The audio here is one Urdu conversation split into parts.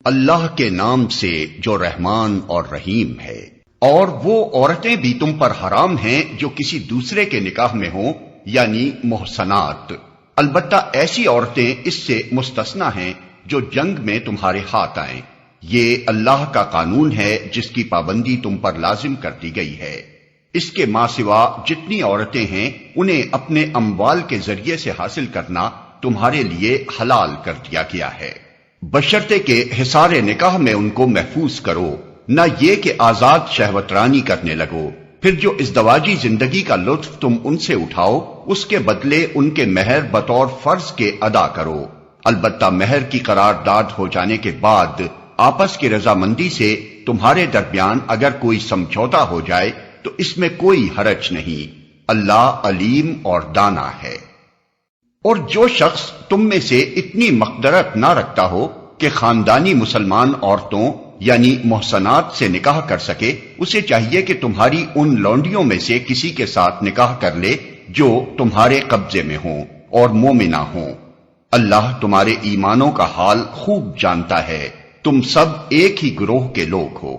اللہ کے نام سے جو رحمان اور رحیم ہے۔ اور وہ عورتیں بھی تم پر حرام ہیں جو کسی دوسرے کے نکاح میں ہوں، یعنی محصنات، البتہ ایسی عورتیں اس سے مستثنی ہیں جو جنگ میں تمہارے ہاتھ آئیں۔ یہ اللہ کا قانون ہے جس کی پابندی تم پر لازم کر دی گئی ہے۔ اس کے ماں سوا جتنی عورتیں ہیں انہیں اپنے اموال کے ذریعے سے حاصل کرنا تمہارے لیے حلال کر دیا گیا ہے، بشرطے کہ حصار نکاح میں ان کو محفوظ کرو، نہ یہ کہ آزاد شہوت رانی کرنے لگو۔ پھر جو ازدواجی زندگی کا لطف تم ان سے اٹھاؤ اس کے بدلے ان کے مہر بطور فرض کے ادا کرو، البتہ مہر کی قرارداد ہو جانے کے بعد آپس کی رضامندی سے تمہارے درمیان اگر کوئی سمجھوتا ہو جائے تو اس میں کوئی حرج نہیں، اللہ علیم اور دانا ہے۔ اور جو شخص تم میں سے اتنی مقدرت نہ رکھتا ہو کہ خاندانی مسلمان عورتوں یعنی محصنات سے نکاح کر سکے، اسے چاہیے کہ تمہاری ان لونڈیوں میں سے کسی کے ساتھ نکاح کر لے جو تمہارے قبضے میں ہوں اور مومنہ ہوں۔ اللہ تمہارے ایمانوں کا حال خوب جانتا ہے، تم سب ایک ہی گروہ کے لوگ ہو،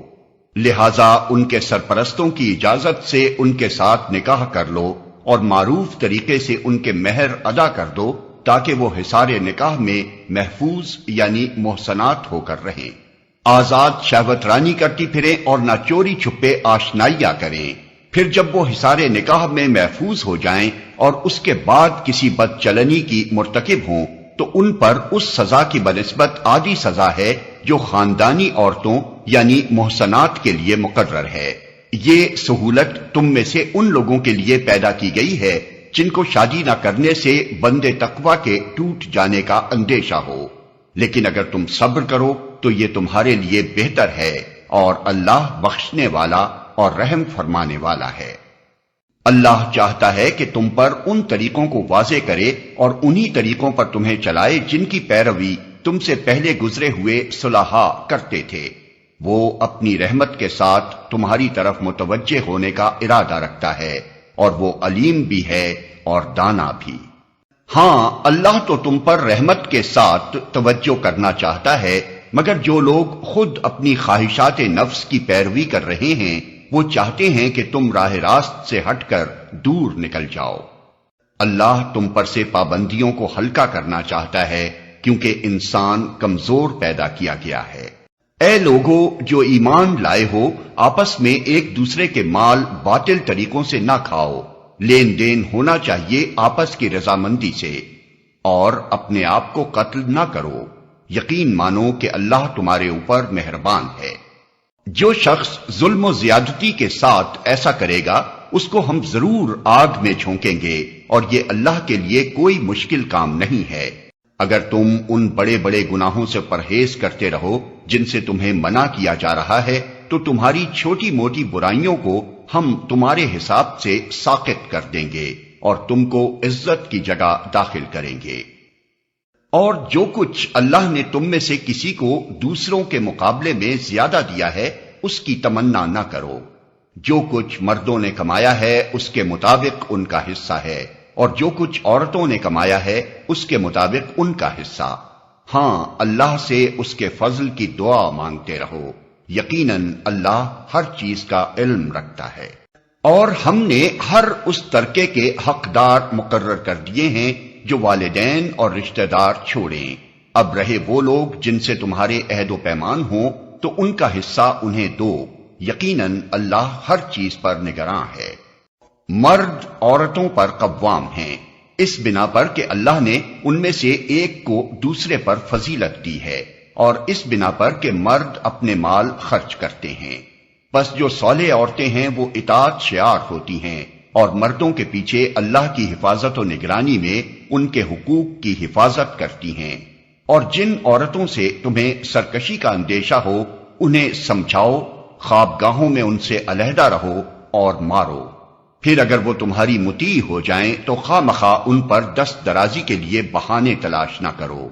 لہذا ان کے سرپرستوں کی اجازت سے ان کے ساتھ نکاح کر لو اور معروف طریقے سے ان کے مہر ادا کر دو تاکہ وہ حصار نکاح میں محفوظ یعنی محصنات ہو کر رہیں، آزاد شہوت رانی کرتی پھریں اور نہ چوری چھپے آشنائیاں کریں۔ پھر جب وہ حصار نکاح میں محفوظ ہو جائیں اور اس کے بعد کسی بدچلنی کی مرتکب ہوں تو ان پر اس سزا کی بنسبت آدھی سزا ہے جو خاندانی عورتوں یعنی محصنات کے لیے مقرر ہے۔ یہ سہولت تم میں سے ان لوگوں کے لیے پیدا کی گئی ہے جن کو شادی نہ کرنے سے بندے تقوی کے ٹوٹ جانے کا اندیشہ ہو، لیکن اگر تم صبر کرو تو یہ تمہارے لیے بہتر ہے، اور اللہ بخشنے والا اور رحم فرمانے والا ہے۔ اللہ چاہتا ہے کہ تم پر ان طریقوں کو واضح کرے اور انہی طریقوں پر تمہیں چلائے جن کی پیروی تم سے پہلے گزرے ہوئے صلحاء کرتے تھے۔ وہ اپنی رحمت کے ساتھ تمہاری طرف متوجہ ہونے کا ارادہ رکھتا ہے، اور وہ علیم بھی ہے اور دانا بھی۔ ہاں، اللہ تو تم پر رحمت کے ساتھ توجہ کرنا چاہتا ہے، مگر جو لوگ خود اپنی خواہشات نفس کی پیروی کر رہے ہیں وہ چاہتے ہیں کہ تم راہ راست سے ہٹ کر دور نکل جاؤ۔ اللہ تم پر سے پابندیوں کو ہلکا کرنا چاہتا ہے کیونکہ انسان کمزور پیدا کیا گیا ہے۔ اے لوگو جو ایمان لائے ہو، آپس میں ایک دوسرے کے مال باطل طریقوں سے نہ کھاؤ، لین دین ہونا چاہیے آپس کی رضامندی سے، اور اپنے آپ کو قتل نہ کرو، یقین مانو کہ اللہ تمہارے اوپر مہربان ہے۔ جو شخص ظلم و زیادتی کے ساتھ ایسا کرے گا اس کو ہم ضرور آگ میں جھونکیں گے، اور یہ اللہ کے لیے کوئی مشکل کام نہیں ہے۔ اگر تم ان بڑے بڑے گناہوں سے پرہیز کرتے رہو جن سے تمہیں منع کیا جا رہا ہے تو تمہاری چھوٹی موٹی برائیوں کو ہم تمہارے حساب سے ساقط کر دیں گے اور تم کو عزت کی جگہ داخل کریں گے۔ اور جو کچھ اللہ نے تم میں سے کسی کو دوسروں کے مقابلے میں زیادہ دیا ہے اس کی تمنا نہ کرو۔ جو کچھ مردوں نے کمایا ہے اس کے مطابق ان کا حصہ ہے، اور جو کچھ عورتوں نے کمایا ہے اس کے مطابق ان کا حصہ۔ ہاں، اللہ سے اس کے فضل کی دعا مانگتے رہو، یقیناً اللہ ہر چیز کا علم رکھتا ہے۔ اور ہم نے ہر اس ترکے کے حقدار مقرر کر دیے ہیں جو والدین اور رشتہ دار چھوڑیں۔ اب رہے وہ لوگ جن سے تمہارے عہد و پیمان ہوں تو ان کا حصہ انہیں دو، یقیناً اللہ ہر چیز پر نگراں ہے۔ مرد عورتوں پر قوام ہیں اس بنا پر کہ اللہ نے ان میں سے ایک کو دوسرے پر فضیلت دی ہے، اور اس بنا پر کہ مرد اپنے مال خرچ کرتے ہیں۔ بس جو صالح عورتیں ہیں وہ اطاعت شعار ہوتی ہیں، اور مردوں کے پیچھے اللہ کی حفاظت و نگرانی میں ان کے حقوق کی حفاظت کرتی ہیں۔ اور جن عورتوں سے تمہیں سرکشی کا اندیشہ ہو انہیں سمجھاؤ، خوابگاہوں میں ان سے علیحدہ رہو اور مارو۔ پھر اگر وہ تمہاری مطیع ہو جائیں تو خواہ مخواہ ان پر دست درازی کے لیے بہانے تلاش نہ کرو،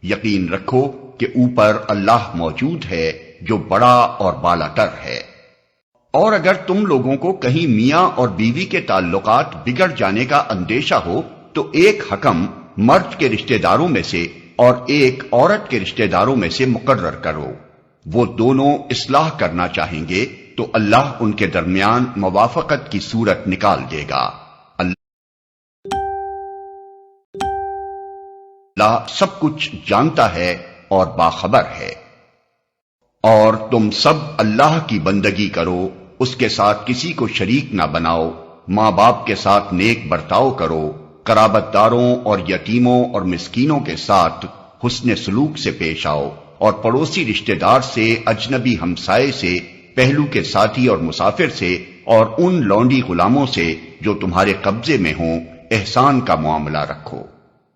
یقین رکھو کہ اوپر اللہ موجود ہے جو بڑا اور بالا تر ہے۔ اور اگر تم لوگوں کو کہیں میاں اور بیوی کے تعلقات بگڑ جانے کا اندیشہ ہو تو ایک حکم مرد کے رشتہ داروں میں سے اور ایک عورت کے رشتہ داروں میں سے مقرر کرو، وہ دونوں اصلاح کرنا چاہیں گے تو اللہ ان کے درمیان موافقت کی صورت نکال دے گا۔ اللہ سب کچھ جانتا ہے اور باخبر ہے۔ اور تم سب اللہ کی بندگی کرو، اس کے ساتھ کسی کو شریک نہ بناؤ، ماں باپ کے ساتھ نیک برتاؤ کرو، قرابت داروں اور یتیموں اور مسکینوں کے ساتھ حسن سلوک سے پیش آؤ، اور پڑوسی رشتہ دار سے، اجنبی ہمسائے سے، پہلو کے ساتھی اور مسافر سے، اور ان لونڈی غلاموں سے جو تمہارے قبضے میں ہوں احسان کا معاملہ رکھو۔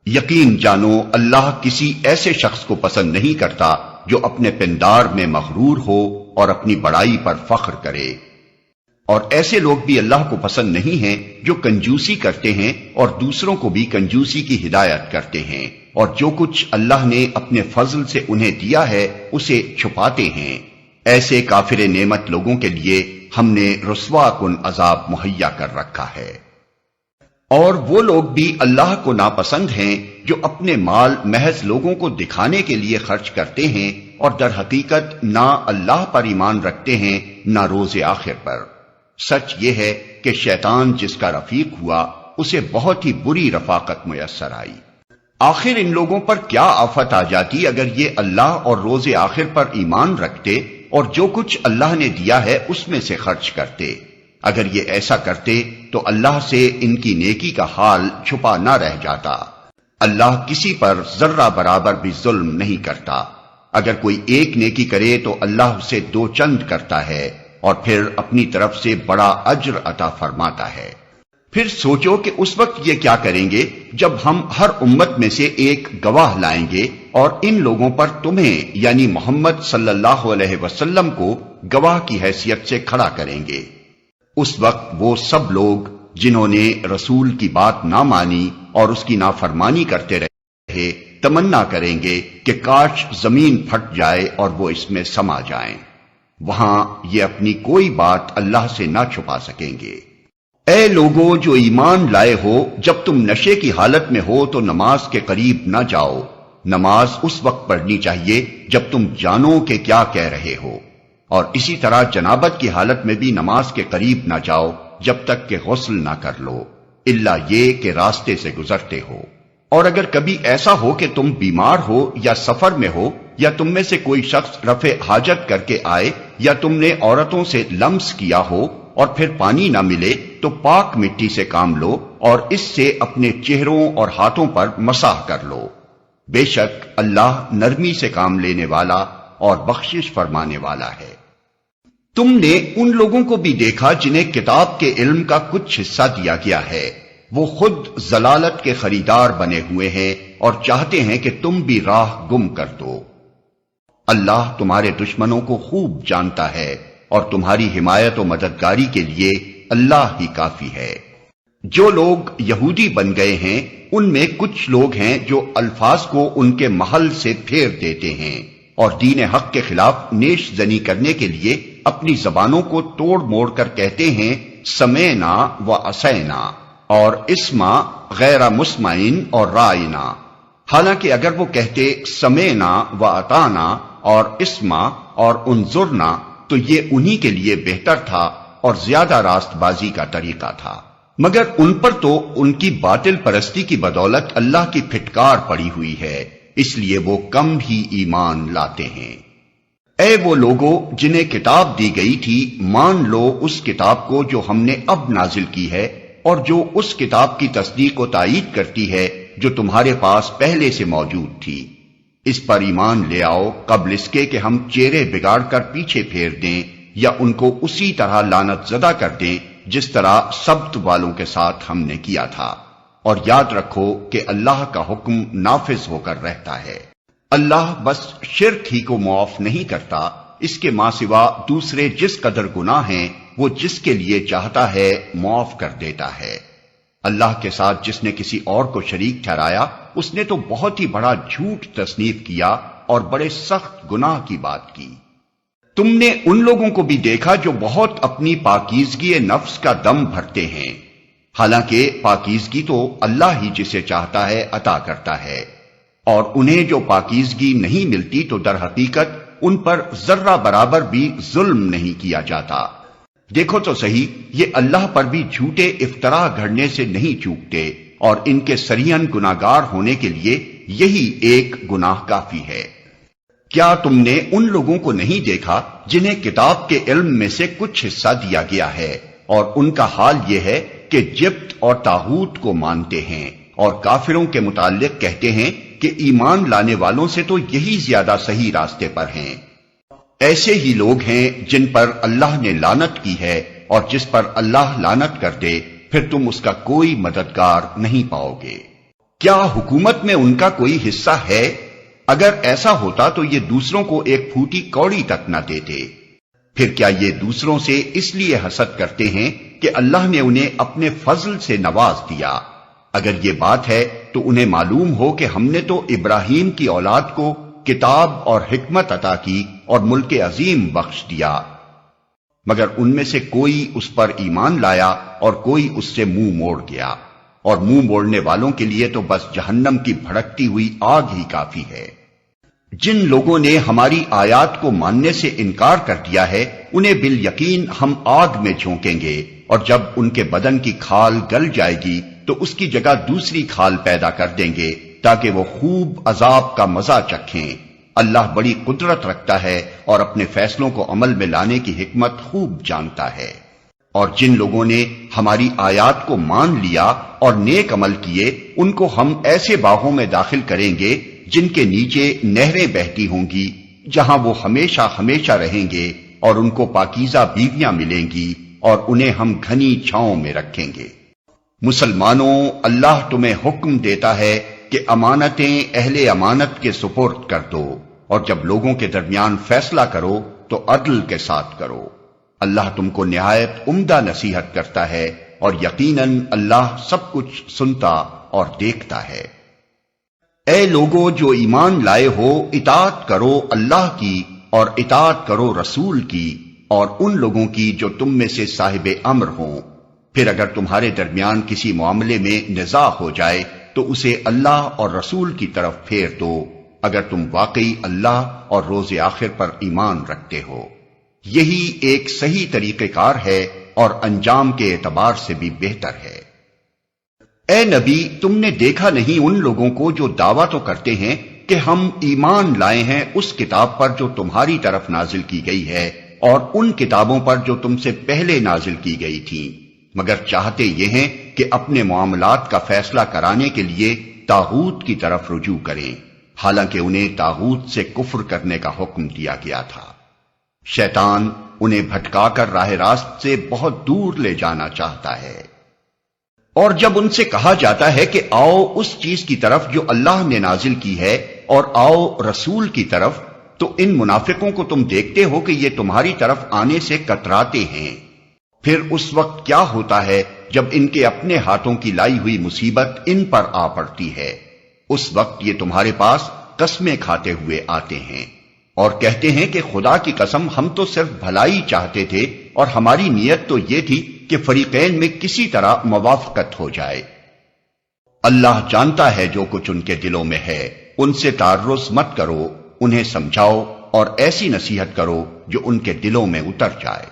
یقین جانو اللہ کسی ایسے شخص کو پسند نہیں کرتا جو اپنے پندار میں مغرور ہو اور اپنی بڑائی پر فخر کرے، اور ایسے لوگ بھی اللہ کو پسند نہیں ہیں جو کنجوسی کرتے ہیں اور دوسروں کو بھی کنجوسی کی ہدایت کرتے ہیں، اور جو کچھ اللہ نے اپنے فضل سے انہیں دیا ہے اسے چھپاتے ہیں۔ ایسے کافر نعمت لوگوں کے لیے ہم نے رسوا کن عذاب مہیا کر رکھا ہے۔ اور وہ لوگ بھی اللہ کو ناپسند ہیں جو اپنے مال محض لوگوں کو دکھانے کے لیے خرچ کرتے ہیں اور در حقیقت نہ اللہ پر ایمان رکھتے ہیں نہ روز آخر پر۔ سچ یہ ہے کہ شیطان جس کا رفیق ہوا اسے بہت ہی بری رفاقت میسر آئی۔ آخر ان لوگوں پر کیا آفت آ جاتی اگر یہ اللہ اور روز آخر پر ایمان رکھتے اور جو کچھ اللہ نے دیا ہے اس میں سے خرچ کرتے۔ اگر یہ ایسا کرتے تو اللہ سے ان کی نیکی کا حال چھپا نہ رہ جاتا۔ اللہ کسی پر ذرہ برابر بھی ظلم نہیں کرتا۔ اگر کوئی ایک نیکی کرے تو اللہ اسے دو چند کرتا ہے اور پھر اپنی طرف سے بڑا اجر عطا فرماتا ہے۔ پھر سوچو کہ اس وقت یہ کیا کریں گے جب ہم ہر امت میں سے ایک گواہ لائیں گے اور ان لوگوں پر تمہیں یعنی محمد صلی اللہ علیہ وسلم کو گواہ کی حیثیت سے کھڑا کریں گے۔ اس وقت وہ سب لوگ جنہوں نے رسول کی بات نہ مانی اور اس کی نافرمانی کرتے رہے تمنا کریں گے کہ کاش زمین پھٹ جائے اور وہ اس میں سما جائیں۔ وہاں یہ اپنی کوئی بات اللہ سے نہ چھپا سکیں گے۔ اے لوگوں جو ایمان لائے ہو، جب تم نشے کی حالت میں ہو تو نماز کے قریب نہ جاؤ۔ نماز اس وقت پڑھنی چاہیے جب تم جانو کہ کیا کہہ رہے ہو، اور اسی طرح جنابت کی حالت میں بھی نماز کے قریب نہ جاؤ جب تک کہ غسل نہ کر لو، الا یہ کہ راستے سے گزرتے ہو۔ اور اگر کبھی ایسا ہو کہ تم بیمار ہو یا سفر میں ہو یا تم میں سے کوئی شخص رفع حاجت کر کے آئے یا تم نے عورتوں سے لمس کیا ہو اور پھر پانی نہ ملے تو پاک مٹی سے کام لو اور اس سے اپنے چہروں اور ہاتھوں پر مسح کر لو۔ بے شک اللہ نرمی سے کام لینے والا اور بخشش فرمانے والا ہے۔ تم نے ان لوگوں کو بھی دیکھا جنہیں کتاب کے علم کا کچھ حصہ دیا گیا ہے، وہ خود ضلالت کے خریدار بنے ہوئے ہیں اور چاہتے ہیں کہ تم بھی راہ گم کر دو۔ اللہ تمہارے دشمنوں کو خوب جانتا ہے اور تمہاری حمایت و مددگاری کے لیے اللہ ہی کافی ہے۔ جو لوگ یہودی بن گئے ہیں ان میں کچھ لوگ ہیں جو الفاظ کو ان کے محل سے پھیر دیتے ہیں اور دین حق کے خلاف نیش زنی کرنے کے لیے اپنی زبانوں کو توڑ موڑ کر کہتے ہیں سمینا و عصینا اور اسما غیر مسمعین اور رائنا، حالانکہ اگر وہ کہتے سمینا و اطانا اور اسما اور انظرنا تو یہ انہی کے لیے بہتر تھا اور زیادہ راست بازی کا طریقہ تھا، مگر ان پر تو ان کی باطل پرستی کی بدولت اللہ کی پھٹکار پڑی ہوئی ہے، اس لیے وہ کم ہی ایمان لاتے ہیں۔ اے وہ لوگوں جنہیں کتاب دی گئی تھی، مان لو اس کتاب کو جو ہم نے اب نازل کی ہے اور جو اس کتاب کی تصدیق و تائید کرتی ہے جو تمہارے پاس پہلے سے موجود تھی۔ اس پر ایمان لے آؤ قبل اس کے کہ ہم چہرے بگاڑ کر پیچھے پھیر دیں یا ان کو اسی طرح لعنت زدہ کر دیں جس طرح سبت والوں کے ساتھ ہم نے کیا تھا، اور یاد رکھو کہ اللہ کا حکم نافذ ہو کر رہتا ہے۔ اللہ بس شرک ہی کو معاف نہیں کرتا، اس کے ماں سوا دوسرے جس قدر گناہ ہیں وہ جس کے لیے چاہتا ہے معاف کر دیتا ہے۔ اللہ کے ساتھ جس نے کسی اور کو شریک ٹھہرایا اس نے تو بہت ہی بڑا جھوٹ تصنیف کیا اور بڑے سخت گناہ کی بات کی۔ تم نے ان لوگوں کو بھی دیکھا جو بہت اپنی پاکیزگی نفس کا دم بھرتے ہیں، حالانکہ پاکیزگی تو اللہ ہی جسے چاہتا ہے عطا کرتا ہے۔ اور انہیں جو پاکیزگی نہیں ملتی تو در حقیقت ان پر ذرہ برابر بھی ظلم نہیں کیا جاتا۔ دیکھو تو صحیح، یہ اللہ پر بھی جھوٹے افطرا گھڑنے سے نہیں چوکتے، اور ان کے سریحاً گناہگار ہونے کے لیے یہی ایک گناہ کافی ہے۔ کیا تم نے ان لوگوں کو نہیں دیکھا جنہیں کتاب کے علم میں سے کچھ حصہ دیا گیا ہے، اور ان کا حال یہ ہے کہ جبت اور طاغوت کو مانتے ہیں، اور کافروں کے متعلق کہتے ہیں کہ ایمان لانے والوں سے تو یہی زیادہ صحیح راستے پر ہیں۔ ایسے ہی لوگ ہیں جن پر اللہ نے لعنت کی ہے، اور جس پر اللہ لعنت کر دے پھر تم اس کا کوئی مددگار نہیں پاؤ گے۔ کیا حکومت میں ان کا کوئی حصہ ہے؟ اگر ایسا ہوتا تو یہ دوسروں کو ایک پھوٹی کوڑی تک نہ دیتے۔ پھر کیا یہ دوسروں سے اس لیے حسد کرتے ہیں کہ اللہ نے انہیں اپنے فضل سے نواز دیا؟ اگر یہ بات ہے تو انہیں معلوم ہو کہ ہم نے تو ابراہیم کی اولاد کو کتاب اور حکمت عطا کی اور ملک عظیم بخش دیا، مگر ان میں سے کوئی اس پر ایمان لایا اور کوئی اس سے منہ موڑ گیا، اور منہ موڑنے والوں کے لیے تو بس جہنم کی بھڑکتی ہوئی آگ ہی کافی ہے۔ جن لوگوں نے ہماری آیات کو ماننے سے انکار کر دیا ہے انہیں بالیقین ہم آگ میں جھونکیں گے، اور جب ان کے بدن کی کھال گل جائے گی تو اس کی جگہ دوسری کھال پیدا کر دیں گے تاکہ وہ خوب عذاب کا مزہ چکھیں۔ اللہ بڑی قدرت رکھتا ہے اور اپنے فیصلوں کو عمل میں لانے کی حکمت خوب جانتا ہے۔ اور جن لوگوں نے ہماری آیات کو مان لیا اور نیک عمل کیے ان کو ہم ایسے باغوں میں داخل کریں گے جن کے نیچے نہریں بہتی ہوں گی، جہاں وہ ہمیشہ ہمیشہ رہیں گے، اور ان کو پاکیزہ بیویاں ملیں گی، اور انہیں ہم گھنی چھاؤں میں رکھیں گے۔ مسلمانوں، اللہ تمہیں حکم دیتا ہے کہ امانتیں اہل امانت کے سپرد کر دو، اور جب لوگوں کے درمیان فیصلہ کرو تو عدل کے ساتھ کرو۔ اللہ تم کو نہایت عمدہ نصیحت کرتا ہے، اور یقیناً اللہ سب کچھ سنتا اور دیکھتا ہے۔ اے لوگو جو ایمان لائے ہو، اطاعت کرو اللہ کی اور اطاعت کرو رسول کی اور ان لوگوں کی جو تم میں سے صاحب امر ہوں۔ پھر اگر تمہارے درمیان کسی معاملے میں نزاع ہو جائے تو اسے اللہ اور رسول کی طرف پھیر دو، اگر تم واقعی اللہ اور روز آخر پر ایمان رکھتے ہو۔ یہی ایک صحیح طریقہ کار ہے اور انجام کے اعتبار سے بھی بہتر ہے۔ اے نبی، تم نے دیکھا نہیں ان لوگوں کو جو دعویٰ تو کرتے ہیں کہ ہم ایمان لائے ہیں اس کتاب پر جو تمہاری طرف نازل کی گئی ہے اور ان کتابوں پر جو تم سے پہلے نازل کی گئی تھیں، مگر چاہتے یہ ہیں کہ اپنے معاملات کا فیصلہ کرانے کے لیے طاغوت کی طرف رجوع کریں، حالانکہ انہیں طاغوت سے کفر کرنے کا حکم دیا گیا تھا۔ شیطان انہیں بھٹکا کر راہ راست سے بہت دور لے جانا چاہتا ہے۔ اور جب ان سے کہا جاتا ہے کہ آؤ اس چیز کی طرف جو اللہ نے نازل کی ہے اور آؤ رسول کی طرف، تو ان منافقوں کو تم دیکھتے ہو کہ یہ تمہاری طرف آنے سے کتراتے ہیں۔ پھر اس وقت کیا ہوتا ہے جب ان کے اپنے ہاتھوں کی لائی ہوئی مصیبت ان پر آ پڑتی ہے؟ اس وقت یہ تمہارے پاس قسمیں کھاتے ہوئے آتے ہیں اور کہتے ہیں کہ خدا کی قسم ہم تو صرف بھلائی چاہتے تھے، اور ہماری نیت تو یہ تھی کہ فریقین میں کسی طرح موافقت ہو جائے۔ اللہ جانتا ہے جو کچھ ان کے دلوں میں ہے، ان سے تعرض مت کرو، انہیں سمجھاؤ اور ایسی نصیحت کرو جو ان کے دلوں میں اتر جائے۔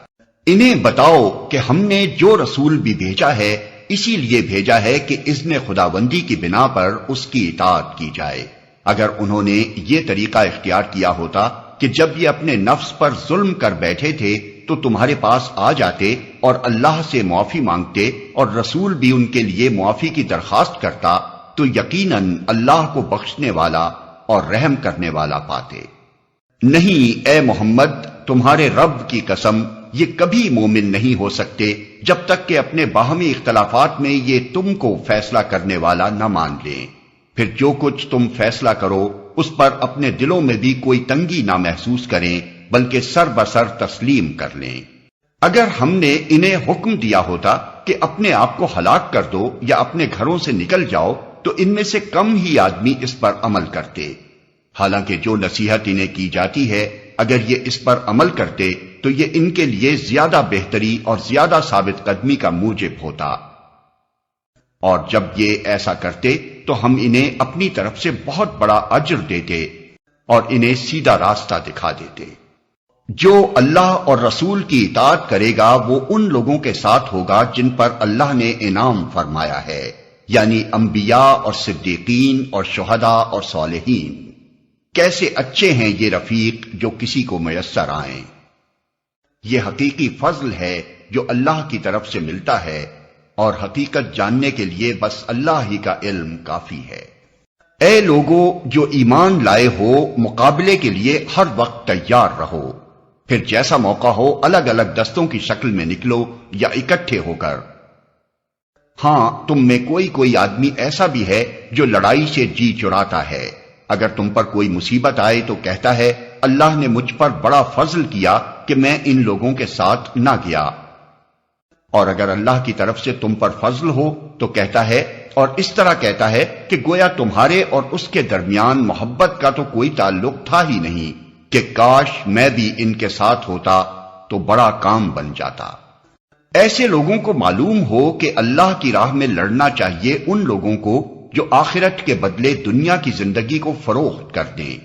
انہیں بتاؤ کہ ہم نے جو رسول بھی بھیجا ہے اسی لیے بھیجا ہے کہ اذن خداوندی کی بنا پر اس کی اطاعت کی جائے۔ اگر انہوں نے یہ طریقہ اختیار کیا ہوتا کہ جب یہ اپنے نفس پر ظلم کر بیٹھے تھے تو تمہارے پاس آ جاتے اور اللہ سے معافی مانگتے اور رسول بھی ان کے لیے معافی کی درخواست کرتا، تو یقیناً اللہ کو بخشنے والا اور رحم کرنے والا پاتے۔ نہیں اے محمد، تمہارے رب کی قسم، یہ کبھی مومن نہیں ہو سکتے جب تک کہ اپنے باہمی اختلافات میں یہ تم کو فیصلہ کرنے والا نہ مان لیں۔ پھر جو کچھ تم فیصلہ کرو اس پر اپنے دلوں میں بھی کوئی تنگی نہ محسوس کریں، بلکہ سر بسر تسلیم کر لیں۔ اگر ہم نے انہیں حکم دیا ہوتا کہ اپنے آپ کو ہلاک کر دو یا اپنے گھروں سے نکل جاؤ تو ان میں سے کم ہی آدمی اس پر عمل کرتے، حالانکہ جو نصیحت انہیں کی جاتی ہے اگر یہ اس پر عمل کرتے تو یہ ان کے لیے زیادہ بہتری اور زیادہ ثابت قدمی کا موجب ہوتا۔ اور جب یہ ایسا کرتے تو ہم انہیں اپنی طرف سے بہت بڑا اجر دیتے اور انہیں سیدھا راستہ دکھا دیتے۔ جو اللہ اور رسول کی اطاعت کرے گا وہ ان لوگوں کے ساتھ ہوگا جن پر اللہ نے انعام فرمایا ہے، یعنی انبیاء اور صدیقین اور شہداء اور صالحین۔ کیسے اچھے ہیں یہ رفیق جو کسی کو میسر آئیں۔ یہ حقیقی فضل ہے جو اللہ کی طرف سے ملتا ہے، اور حقیقت جاننے کے لیے بس اللہ ہی کا علم کافی ہے۔ اے لوگو جو ایمان لائے ہو، مقابلے کے لیے ہر وقت تیار رہو، پھر جیسا موقع ہو الگ الگ دستوں کی شکل میں نکلو یا اکٹھے ہو کر۔ ہاں، تم میں کوئی آدمی ایسا بھی ہے جو لڑائی سے جی چراتا ہے، اگر تم پر کوئی مصیبت آئے تو کہتا ہے اللہ نے مجھ پر بڑا فضل کیا کہ میں ان لوگوں کے ساتھ نہ گیا، اور اگر اللہ کی طرف سے تم پر فضل ہو تو کہتا ہے، اور اس طرح کہتا ہے کہ گویا تمہارے اور اس کے درمیان محبت کا تو کوئی تعلق تھا ہی نہیں، کہ کاش میں بھی ان کے ساتھ ہوتا تو بڑا کام بن جاتا۔ ایسے لوگوں کو معلوم ہو کہ اللہ کی راہ میں لڑنا چاہیے ان لوگوں کو جو آخرت کے بدلے دنیا کی زندگی کو فروخت کر دیں،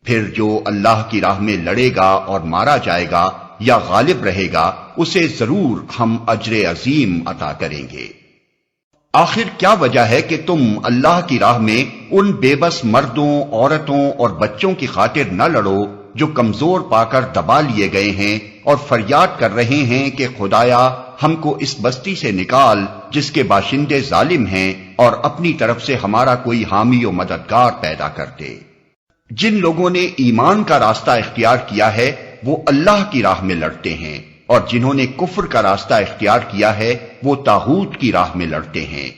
پھر جو اللہ کی راہ میں لڑے گا اور مارا جائے گا یا غالب رہے گا اسے ضرور ہم اجر عظیم عطا کریں گے۔ آخر کیا وجہ ہے کہ تم اللہ کی راہ میں ان بے بس مردوں، عورتوں اور بچوں کی خاطر نہ لڑو جو کمزور پا کر دبا لیے گئے ہیں اور فریاد کر رہے ہیں کہ خدایا ہم کو اس بستی سے نکال جس کے باشندے ظالم ہیں، اور اپنی طرف سے ہمارا کوئی حامی و مددگار پیدا کر دے۔ جن لوگوں نے ایمان کا راستہ اختیار کیا ہے وہ اللہ کی راہ میں لڑتے ہیں، اور جنہوں نے کفر کا راستہ اختیار کیا ہے وہ طاغوت کی راہ میں لڑتے ہیں۔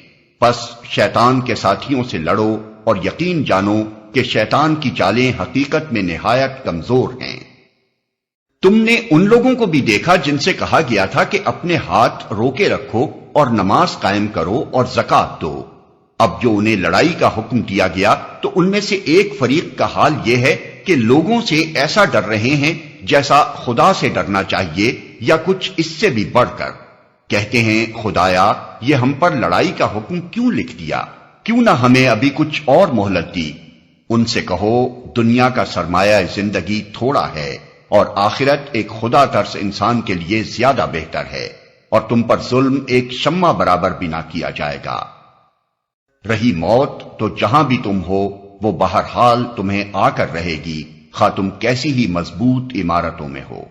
پس شیطان کے ساتھیوں سے لڑو اور یقین جانو کہ شیطان کی چالیں حقیقت میں نہایت کمزور ہیں۔ تم نے ان لوگوں کو بھی دیکھا جن سے کہا گیا تھا کہ اپنے ہاتھ روکے رکھو اور نماز قائم کرو اور زکوٰۃ دو۔ اب جو انہیں لڑائی کا حکم دیا گیا تو ان میں سے ایک فریق کا حال یہ ہے کہ لوگوں سے ایسا ڈر رہے ہیں جیسا خدا سے ڈرنا چاہیے یا کچھ اس سے بھی بڑھ کر۔ کہتے ہیں خدایا یہ ہم پر لڑائی کا حکم کیوں لکھ دیا، کیوں نہ ہمیں ابھی کچھ اور مہلت دی۔ ان سے کہو دنیا کا سرمایہ زندگی تھوڑا ہے، اور آخرت ایک خدا ترس انسان کے لیے زیادہ بہتر ہے، اور تم پر ظلم ایک شمع برابر بھی نہ کیا جائے گا۔ رہی موت تو جہاں بھی تم ہو وہ بہرحال تمہیں آ کر رہے گی، خواہ تم کیسی ہی مضبوط عمارتوں میں ہو۔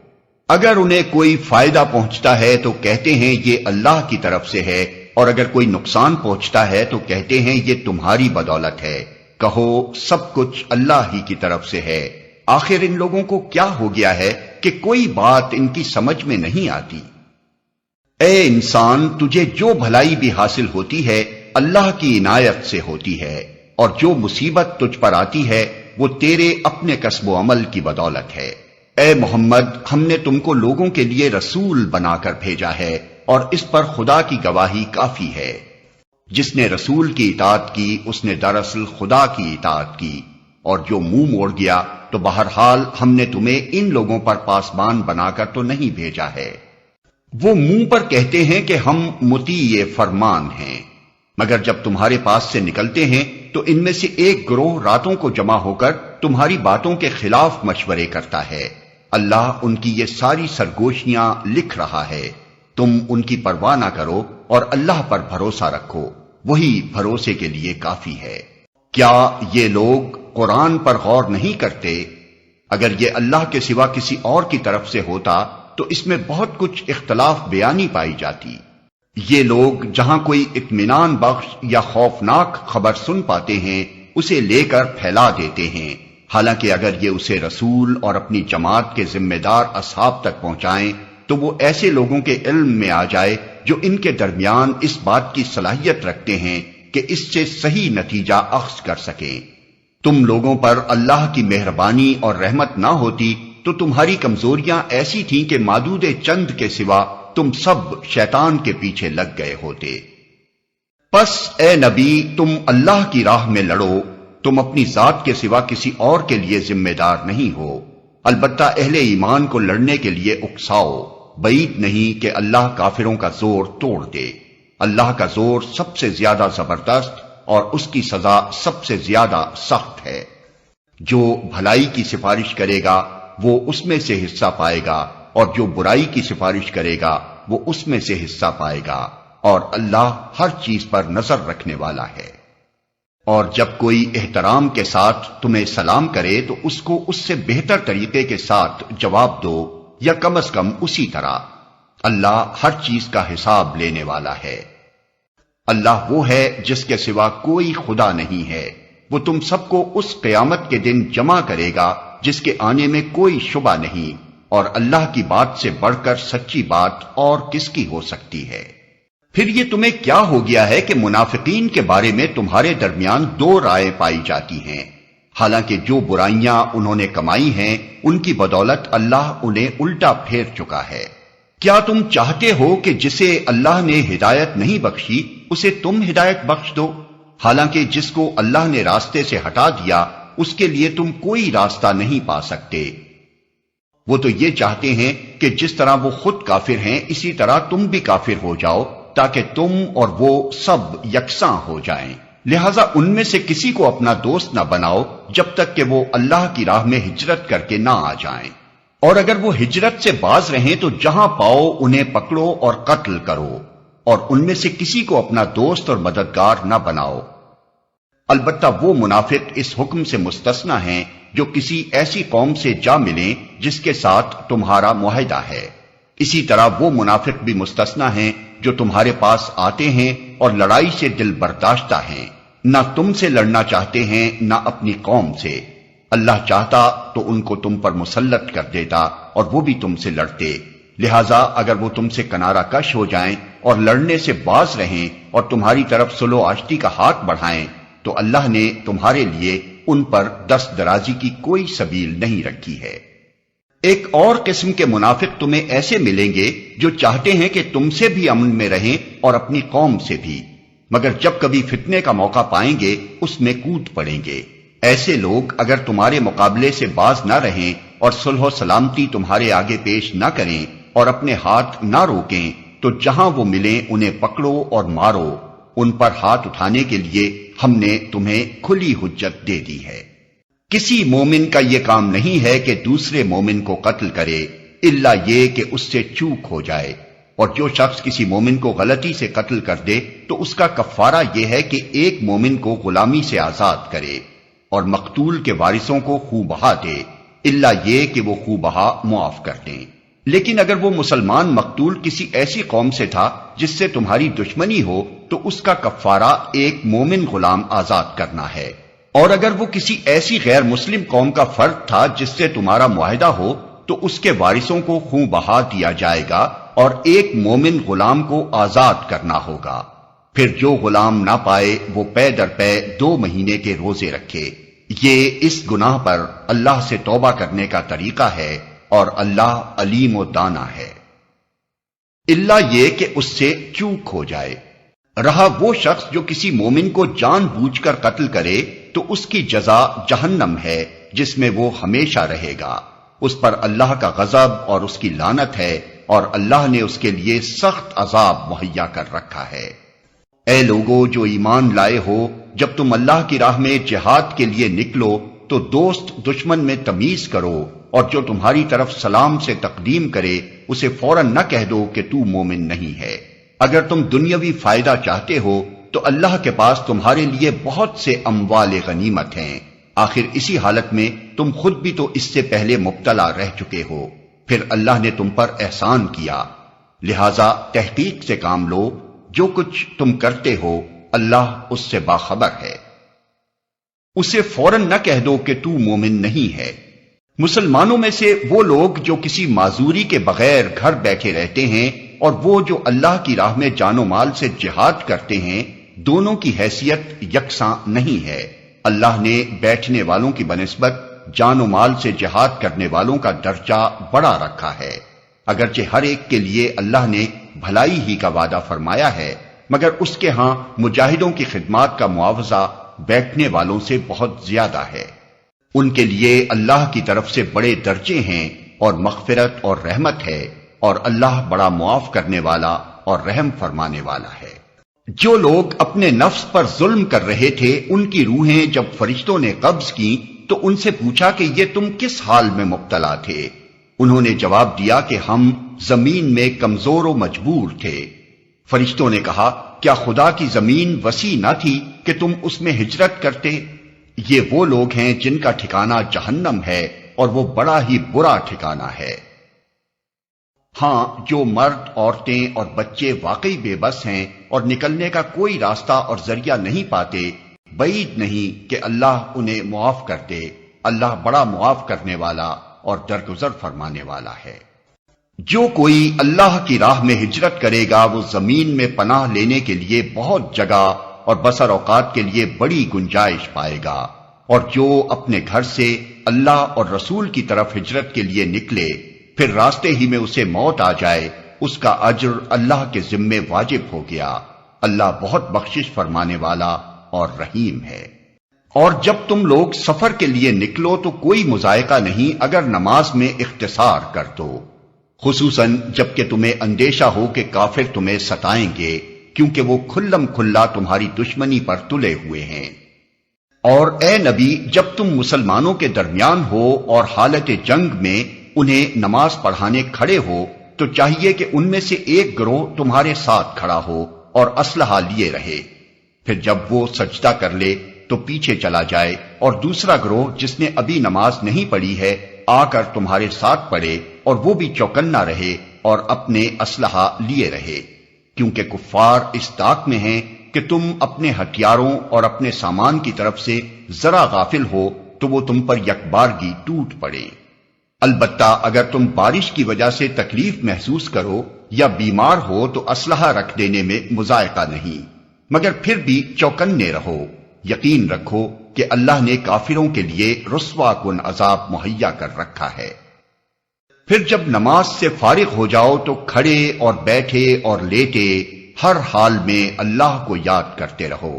اگر انہیں کوئی فائدہ پہنچتا ہے تو کہتے ہیں یہ اللہ کی طرف سے ہے، اور اگر کوئی نقصان پہنچتا ہے تو کہتے ہیں یہ تمہاری بدولت ہے۔ کہو سب کچھ اللہ ہی کی طرف سے ہے۔ آخر ان لوگوں کو کیا ہو گیا ہے کہ کوئی بات ان کی سمجھ میں نہیں آتی۔ اے انسان تجھے جو بھلائی بھی حاصل ہوتی ہے اللہ کی عنایت سے ہوتی ہے، اور جو مصیبت تجھ پر آتی ہے وہ تیرے اپنے کسب و عمل کی بدولت ہے۔ اے محمد ہم نے تم کو لوگوں کے لیے رسول بنا کر بھیجا ہے، اور اس پر خدا کی گواہی کافی ہے۔ جس نے رسول کی اطاعت کی اس نے دراصل خدا کی اطاعت کی، اور جو منہ موڑ گیا تو بہرحال ہم نے تمہیں ان لوگوں پر پاسبان بنا کر تو نہیں بھیجا ہے۔ وہ منہ پر کہتے ہیں کہ ہم مطیع فرمان ہیں، مگر جب تمہارے پاس سے نکلتے ہیں تو ان میں سے ایک گروہ راتوں کو جمع ہو کر تمہاری باتوں کے خلاف مشورے کرتا ہے۔ اللہ ان کی یہ ساری سرگوشیاں لکھ رہا ہے۔ تم ان کی پرواہ نہ کرو اور اللہ پر بھروسہ رکھو، وہی بھروسے کے لیے کافی ہے۔ کیا یہ لوگ قرآن پر غور نہیں کرتے؟ اگر یہ اللہ کے سوا کسی اور کی طرف سے ہوتا تو اس میں بہت کچھ اختلاف بیانی پائی جاتی۔ یہ لوگ جہاں کوئی اطمینان بخش یا خوفناک خبر سن پاتے ہیں اسے لے کر پھیلا دیتے ہیں، حالانکہ اگر یہ اسے رسول اور اپنی جماعت کے ذمہ دار اصحاب تک پہنچائیں تو وہ ایسے لوگوں کے علم میں آ جائے جو ان کے درمیان اس بات کی صلاحیت رکھتے ہیں کہ اس سے صحیح نتیجہ اخذ کر سکیں۔ تم لوگوں پر اللہ کی مہربانی اور رحمت نہ ہوتی تو تمہاری کمزوریاں ایسی تھیں کہ معدود چند کے سوا تم سب شیطان کے پیچھے لگ گئے ہوتے۔ پس اے نبی تم اللہ کی راہ میں لڑو، تم اپنی ذات کے سوا کسی اور کے لیے ذمہ دار نہیں ہو، البتہ اہل ایمان کو لڑنے کے لیے اکساؤ، بعید نہیں کہ اللہ کافروں کا زور توڑ دے۔ اللہ کا زور سب سے زیادہ زبردست اور اس کی سزا سب سے زیادہ سخت ہے۔ جو بھلائی کی سفارش کرے گا وہ اس میں سے حصہ پائے گا، اور جو برائی کی سفارش کرے گا وہ اس میں سے حصہ پائے گا، اور اللہ ہر چیز پر نظر رکھنے والا ہے۔ اور جب کوئی احترام کے ساتھ تمہیں سلام کرے تو اس کو اس سے بہتر طریقے کے ساتھ جواب دو، یا کم از کم اسی طرح۔ اللہ ہر چیز کا حساب لینے والا ہے۔ اللہ وہ ہے جس کے سوا کوئی خدا نہیں ہے، وہ تم سب کو اس قیامت کے دن جمع کرے گا جس کے آنے میں کوئی شبہ نہیں، اور اللہ کی بات سے بڑھ کر سچی بات اور کس کی ہو سکتی ہے۔ پھر یہ تمہیں کیا ہو گیا ہے کہ منافقین کے بارے میں تمہارے درمیان دو رائے پائی جاتی ہیں، حالانکہ جو برائیاں انہوں نے کمائی ہیں ان کی بدولت اللہ انہیں الٹا پھیر چکا ہے۔ کیا تم چاہتے ہو کہ جسے اللہ نے ہدایت نہیں بخشی اسے تم ہدایت بخش دو، حالانکہ جس کو اللہ نے راستے سے ہٹا دیا اس کے لیے تم کوئی راستہ نہیں پا سکتے۔ وہ تو یہ چاہتے ہیں کہ جس طرح وہ خود کافر ہیں اسی طرح تم بھی کافر ہو جاؤ، تاکہ تم اور وہ سب یکساں ہو جائیں۔ لہذا ان میں سے کسی کو اپنا دوست نہ بناؤ جب تک کہ وہ اللہ کی راہ میں ہجرت کر کے نہ آ جائیں، اور اگر وہ ہجرت سے باز رہیں تو جہاں پاؤ انہیں پکڑو اور قتل کرو، اور ان میں سے کسی کو اپنا دوست اور مددگار نہ بناؤ۔ البتہ وہ منافق اس حکم سے مستثنی ہیں جو کسی ایسی قوم سے جا ملیں جس کے ساتھ تمہارا معاہدہ ہے۔ اسی طرح وہ منافق بھی مستثنی ہیں جو تمہارے پاس آتے ہیں اور لڑائی سے دل برداشتہ ہیں، نہ تم سے لڑنا چاہتے ہیں نہ اپنی قوم سے۔ اللہ چاہتا تو ان کو تم پر مسلط کر دیتا اور وہ بھی تم سے لڑتے۔ لہذا اگر وہ تم سے کنارہ کش ہو جائیں اور لڑنے سے باز رہیں اور تمہاری طرف صلح و آشتی کا ہاتھ بڑھائیں تو اللہ نے تمہارے لیے ان پر دست درازی کی کوئی سبیل نہیں رکھی ہے۔ ایک اور قسم کے منافق تمہیں ایسے ملیں گے جو چاہتے ہیں کہ تم سے بھی امن میں رہیں اور اپنی قوم سے بھی، مگر جب کبھی فتنے کا موقع پائیں گے اس میں کود پڑیں گے۔ ایسے لوگ اگر تمہارے مقابلے سے باز نہ رہیں اور صلح و سلامتی تمہارے آگے پیش نہ کریں اور اپنے ہاتھ نہ روکیں تو جہاں وہ ملیں انہیں پکڑو اور مارو۔ ان پر ہاتھ اٹھانے کے لیے ہم نے تمہیں کھلی حجت دے دی ہے۔ کسی مومن کا یہ کام نہیں ہے کہ دوسرے مومن کو قتل کرے الا یہ کہ اس سے چوک ہو جائے، اور جو شخص کسی مومن کو غلطی سے قتل کر دے تو اس کا کفارہ یہ ہے کہ ایک مومن کو غلامی سے آزاد کرے اور مقتول کے وارثوں کو خوں بہا دے، الا یہ کہ وہ خوں بہا معاف کر دیں۔ لیکن اگر وہ مسلمان مقتول کسی ایسی قوم سے تھا جس سے تمہاری دشمنی ہو تو اس کا کفارہ ایک مومن غلام آزاد کرنا ہے، اور اگر وہ کسی ایسی غیر مسلم قوم کا فرد تھا جس سے تمہارا معاہدہ ہو تو اس کے وارثوں کو خوں بہا دیا جائے گا اور ایک مومن غلام کو آزاد کرنا ہوگا۔ پھر جو غلام نہ پائے وہ پے در پے 2 مہینے کے روزے رکھے۔ یہ اس گناہ پر اللہ سے توبہ کرنے کا طریقہ ہے، اور اللہ علیم و دانا ہے۔ الا یہ کہ اس سے چوک ہو جائے۔ رہا وہ شخص جو کسی مومن کو جان بوجھ کر قتل کرے تو اس کی جزا جہنم ہے جس میں وہ ہمیشہ رہے گا، اس پر اللہ کا غضب اور اس کی لعنت ہے، اور اللہ نے اس کے لیے سخت عذاب مہیا کر رکھا ہے۔ اے لوگو جو ایمان لائے ہو، جب تم اللہ کی راہ میں جہاد کے لیے نکلو تو دوست دشمن میں تمیز کرو، اور جو تمہاری طرف سلام سے تقدیم کرے اسے فوراً نہ کہہ دو کہ تو مومن نہیں ہے۔ اگر تم دنیاوی فائدہ چاہتے ہو تو اللہ کے پاس تمہارے لیے بہت سے اموال غنیمت ہیں، آخر اسی حالت میں تم خود بھی تو اس سے پہلے مبتلا رہ چکے ہو، پھر اللہ نے تم پر احسان کیا، لہذا تحقیق سے کام لو، جو کچھ تم کرتے ہو اللہ اس سے باخبر ہے۔ اسے فوراً نہ کہہ دو کہ تو مومن نہیں ہے۔ مسلمانوں میں سے وہ لوگ جو کسی معذوری کے بغیر گھر بیٹھے رہتے ہیں اور وہ جو اللہ کی راہ میں جان و مال سے جہاد کرتے ہیں، دونوں کی حیثیت یکساں نہیں ہے۔ اللہ نے بیٹھنے والوں کی بنسبت جان و مال سے جہاد کرنے والوں کا درجہ بڑا رکھا ہے، اگرچہ ہر ایک کے لیے اللہ نے بھلائی ہی کا وعدہ فرمایا ہے، مگر اس کے ہاں مجاہدوں کی خدمات کا معاوضہ بیٹھنے والوں سے بہت زیادہ ہے۔ ان کے لیے اللہ کی طرف سے بڑے درجے ہیں اور مغفرت اور رحمت ہے، اور اللہ بڑا معاف کرنے والا اور رحم فرمانے والا ہے۔ جو لوگ اپنے نفس پر ظلم کر رہے تھے ان کی روحیں جب فرشتوں نے قبض کی تو ان سے پوچھا کہ یہ تم کس حال میں مبتلا تھے؟ انہوں نے جواب دیا کہ ہم زمین میں کمزور و مجبور تھے۔ فرشتوں نے کہا کیا خدا کی زمین وسیع نہ تھی کہ تم اس میں ہجرت کرتے؟ یہ وہ لوگ ہیں جن کا ٹھکانہ جہنم ہے اور وہ بڑا ہی برا ٹھکانہ ہے۔ ہاں، جو مرد، عورتیں اور بچے واقعی بے بس ہیں اور نکلنے کا کوئی راستہ اور ذریعہ نہیں پاتے، بعید نہیں کہ اللہ انہیں معاف کر دے۔ اللہ بڑا معاف کرنے والا اور درگزر فرمانے والا ہے۔ جو کوئی اللہ کی راہ میں ہجرت کرے گا وہ زمین میں پناہ لینے کے لیے بہت جگہ اور بسر اوقات کے لیے بڑی گنجائش پائے گا، اور جو اپنے گھر سے اللہ اور رسول کی طرف ہجرت کے لیے نکلے پھر راستے ہی میں اسے موت آ جائے، اس کا اجر اللہ کے ذمے واجب ہو گیا۔ اللہ بہت بخشش فرمانے والا اور رحیم ہے۔ اور جب تم لوگ سفر کے لیے نکلو تو کوئی مذائقہ نہیں اگر نماز میں اختصار کر دو، خصوصاً جب کہ تمہیں اندیشہ ہو کہ کافر تمہیں ستائیں گے، کیونکہ وہ کھلم کھلا تمہاری دشمنی پر تلے ہوئے ہیں۔ اور اے نبی، جب تم مسلمانوں کے درمیان ہو اور حالت جنگ میں انہیں نماز پڑھانے کھڑے ہو تو چاہیے کہ ان میں سے ایک گروہ تمہارے ساتھ کھڑا ہو اور اسلحہ لیے رہے، پھر جب وہ سجدہ کر لے تو پیچھے چلا جائے، اور دوسرا گروہ جس نے ابھی نماز نہیں پڑھی ہے آ کر تمہارے ساتھ پڑھے اور وہ بھی چوکنا رہے اور اپنے اسلحہ لیے رہے، کیونکہ کفار اس طاق میں ہیں کہ تم اپنے ہتھیاروں اور اپنے سامان کی طرف سے ذرا غافل ہو تو وہ تم پر یکبارگی ٹوٹ پڑے۔ البتہ اگر تم بارش کی وجہ سے تکلیف محسوس کرو یا بیمار ہو تو اسلحہ رکھ دینے میں مذائقہ نہیں، مگر پھر بھی چوکنے رہو۔ یقین رکھو کہ اللہ نے کافروں کے لیے رسوا کن عذاب مہیا کر رکھا ہے۔ پھر جب نماز سے فارغ ہو جاؤ تو کھڑے اور بیٹھے اور لیٹے ہر حال میں اللہ کو یاد کرتے رہو،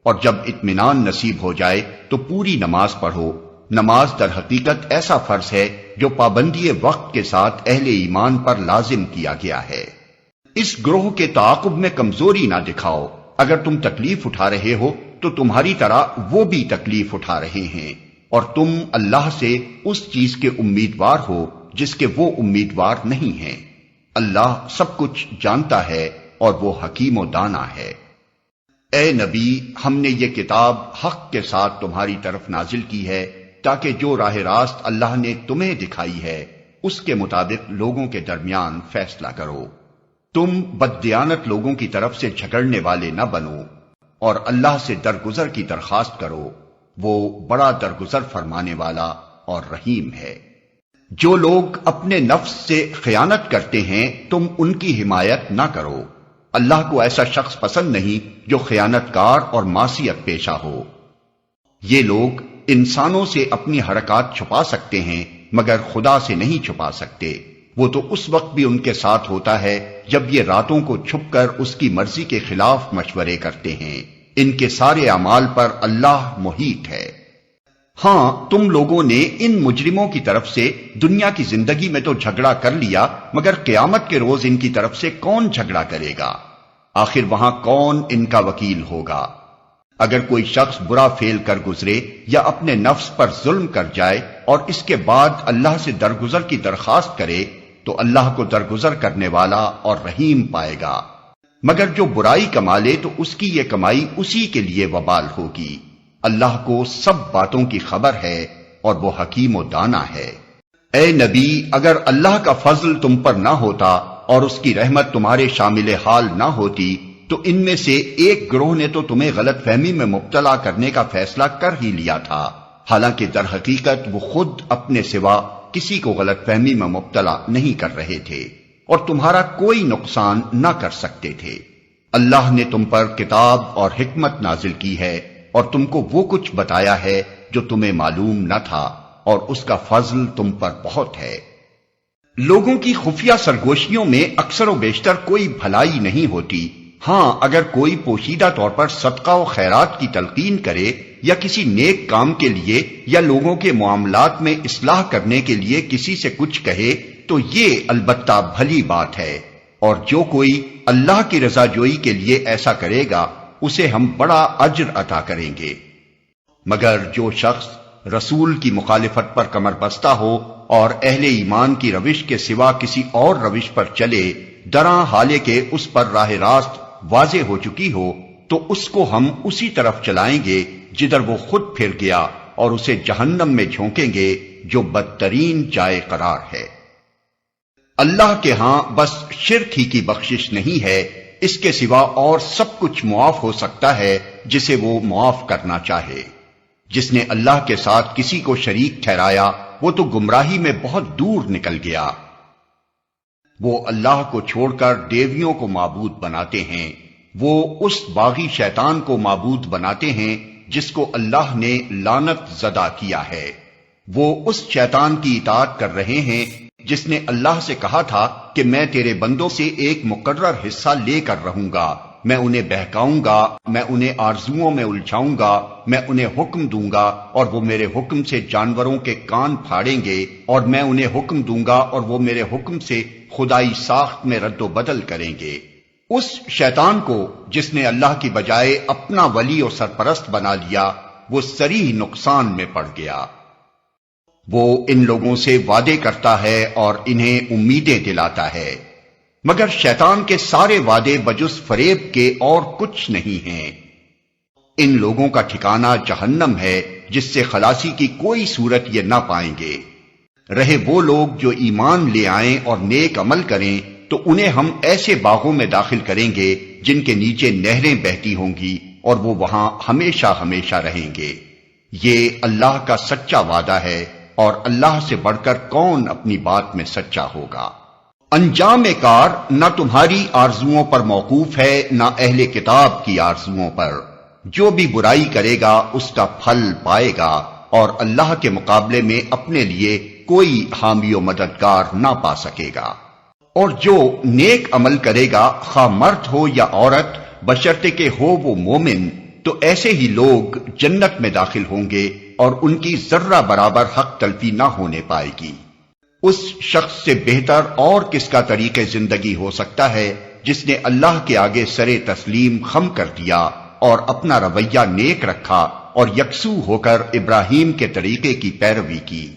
اور جب اطمینان نصیب ہو جائے تو پوری نماز پڑھو۔ نماز در حقیقت ایسا فرض ہے جو پابندی وقت کے ساتھ اہل ایمان پر لازم کیا گیا ہے۔ اس گروہ کے تعاقب میں کمزوری نہ دکھاؤ۔ اگر تم تکلیف اٹھا رہے ہو تو تمہاری طرح وہ بھی تکلیف اٹھا رہے ہیں، اور تم اللہ سے اس چیز کے امیدوار ہو جس کے وہ امیدوار نہیں ہیں۔ اللہ سب کچھ جانتا ہے اور وہ حکیم و دانا ہے۔ اے نبی، ہم نے یہ کتاب حق کے ساتھ تمہاری طرف نازل کی ہے تاکہ جو راہ راست اللہ نے تمہیں دکھائی ہے اس کے مطابق لوگوں کے درمیان فیصلہ کرو۔ تم بددیانت لوگوں کی طرف سے جھگڑنے والے نہ بنو، اور اللہ سے درگزر کی درخواست کرو، وہ بڑا درگزر فرمانے والا اور رحیم ہے۔ جو لوگ اپنے نفس سے خیانت کرتے ہیں تم ان کی حمایت نہ کرو۔ اللہ کو ایسا شخص پسند نہیں جو خیانت کار اور معصیت پیشہ ہو۔ یہ لوگ انسانوں سے اپنی حرکات چھپا سکتے ہیں مگر خدا سے نہیں چھپا سکتے۔ وہ تو اس وقت بھی ان کے ساتھ ہوتا ہے جب یہ راتوں کو چھپ کر اس کی مرضی کے خلاف مشورے کرتے ہیں۔ ان کے سارے اعمال پر اللہ محیط ہے۔ ہاں، تم لوگوں نے ان مجرموں کی طرف سے دنیا کی زندگی میں تو جھگڑا کر لیا، مگر قیامت کے روز ان کی طرف سے کون جھگڑا کرے گا؟ آخر وہاں کون ان کا وکیل ہوگا؟ اگر کوئی شخص برا فعل کر گزرے یا اپنے نفس پر ظلم کر جائے اور اس کے بعد اللہ سے درگزر کی درخواست کرے تو اللہ کو درگزر کرنے والا اور رحیم پائے گا، مگر جو برائی کما لے تو اس کی یہ کمائی اسی کے لیے وبال ہوگی۔ اللہ کو سب باتوں کی خبر ہے اور وہ حکیم و دانا ہے۔ اے نبی، اگر اللہ کا فضل تم پر نہ ہوتا اور اس کی رحمت تمہارے شامل حال نہ ہوتی تو ان میں سے ایک گروہ نے تو تمہیں غلط فہمی میں مبتلا کرنے کا فیصلہ کر ہی لیا تھا، حالانکہ در حقیقت وہ خود اپنے سوا کسی کو غلط فہمی میں مبتلا نہیں کر رہے تھے اور تمہارا کوئی نقصان نہ کر سکتے تھے۔ اللہ نے تم پر کتاب اور حکمت نازل کی ہے اور تم کو وہ کچھ بتایا ہے جو تمہیں معلوم نہ تھا، اور اس کا فضل تم پر بہت ہے۔ لوگوں کی خفیہ سرگوشیوں میں اکثر و بیشتر کوئی بھلائی نہیں ہوتی۔ ہاں، اگر کوئی پوشیدہ طور پر صدقہ و خیرات کی تلقین کرے یا کسی نیک کام کے لیے یا لوگوں کے معاملات میں اصلاح کرنے کے لیے کسی سے کچھ کہے تو یہ البتہ بھلی بات ہے، اور جو کوئی اللہ کی رضا جوئی کے لیے ایسا کرے گا اسے ہم بڑا اجر عطا کریں گے۔ مگر جو شخص رسول کی مخالفت پر کمر بستہ ہو اور اہل ایمان کی روش کے سوا کسی اور روش پر چلے، دراں حالے کہ اس پر راہ راست واضح ہو چکی ہو، تو اس کو ہم اسی طرف چلائیں گے جدھر وہ خود پھر گیا، اور اسے جہنم میں جھونکیں گے جو بدترین جائے قرار ہے۔ اللہ کے ہاں بس شرک ہی کی بخشش نہیں ہے، اس کے سوا اور سب کچھ معاف ہو سکتا ہے جسے وہ معاف کرنا چاہے۔ جس نے اللہ کے ساتھ کسی کو شریک ٹھہرایا وہ تو گمراہی میں بہت دور نکل گیا۔ وہ اللہ کو چھوڑ کر دیویوں کو معبود بناتے ہیں، وہ اس باغی شیطان کو معبود بناتے ہیں جس کو اللہ نے لعنت زدہ کیا ہے۔ وہ اس شیطان کی اطاعت کر رہے ہیں جس نے اللہ سے کہا تھا کہ میں تیرے بندوں سے ایک مقرر حصہ لے کر رہوں گا، میں انہیں بہکاؤں گا، میں انہیں آرزوؤں میں الجھاؤں گا، میں انہیں حکم دوں گا اور وہ میرے حکم سے جانوروں کے کان پھاڑیں گے، اور میں انہیں حکم دوں گا اور وہ میرے حکم سے خدائی ساخت میں رد و بدل کریں گے۔ اس شیطان کو جس نے اللہ کی بجائے اپنا ولی اور سرپرست بنا لیا، وہ صریح نقصان میں پڑ گیا۔ وہ ان لوگوں سے وعدے کرتا ہے اور انہیں امیدیں دلاتا ہے، مگر شیطان کے سارے وعدے بجز فریب کے اور کچھ نہیں ہیں۔ ان لوگوں کا ٹھکانہ جہنم ہے جس سے خلاصی کی کوئی صورت یہ نہ پائیں گے۔ رہے وہ لوگ جو ایمان لے آئیں اور نیک عمل کریں تو انہیں ہم ایسے باغوں میں داخل کریں گے جن کے نیچے نہریں بہتی ہوں گی اور وہ وہاں ہمیشہ ہمیشہ رہیں گے۔ یہ اللہ کا سچا وعدہ ہے، اور اللہ سے بڑھ کر کون اپنی بات میں سچا ہوگا۔ انجام کار نہ تمہاری آرزوؤں پر موقوف ہے نہ اہل کتاب کی آرزوؤں پر۔ جو بھی برائی کرے گا اس کا پھل پائے گا، اور اللہ کے مقابلے میں اپنے لیے کوئی حامی و مددگار نہ پا سکے گا۔ اور جو نیک عمل کرے گا خواہ مرد ہو یا عورت، بشرطے کہ ہو وہ مومن، تو ایسے ہی لوگ جنت میں داخل ہوں گے اور ان کی ذرہ برابر حق تلفی نہ ہونے پائے گی۔ اس شخص سے بہتر اور کس کا طریق زندگی ہو سکتا ہے جس نے اللہ کے آگے سر تسلیم خم کر دیا اور اپنا رویہ نیک رکھا اور یکسو ہو کر ابراہیم کے طریقے کی پیروی کی،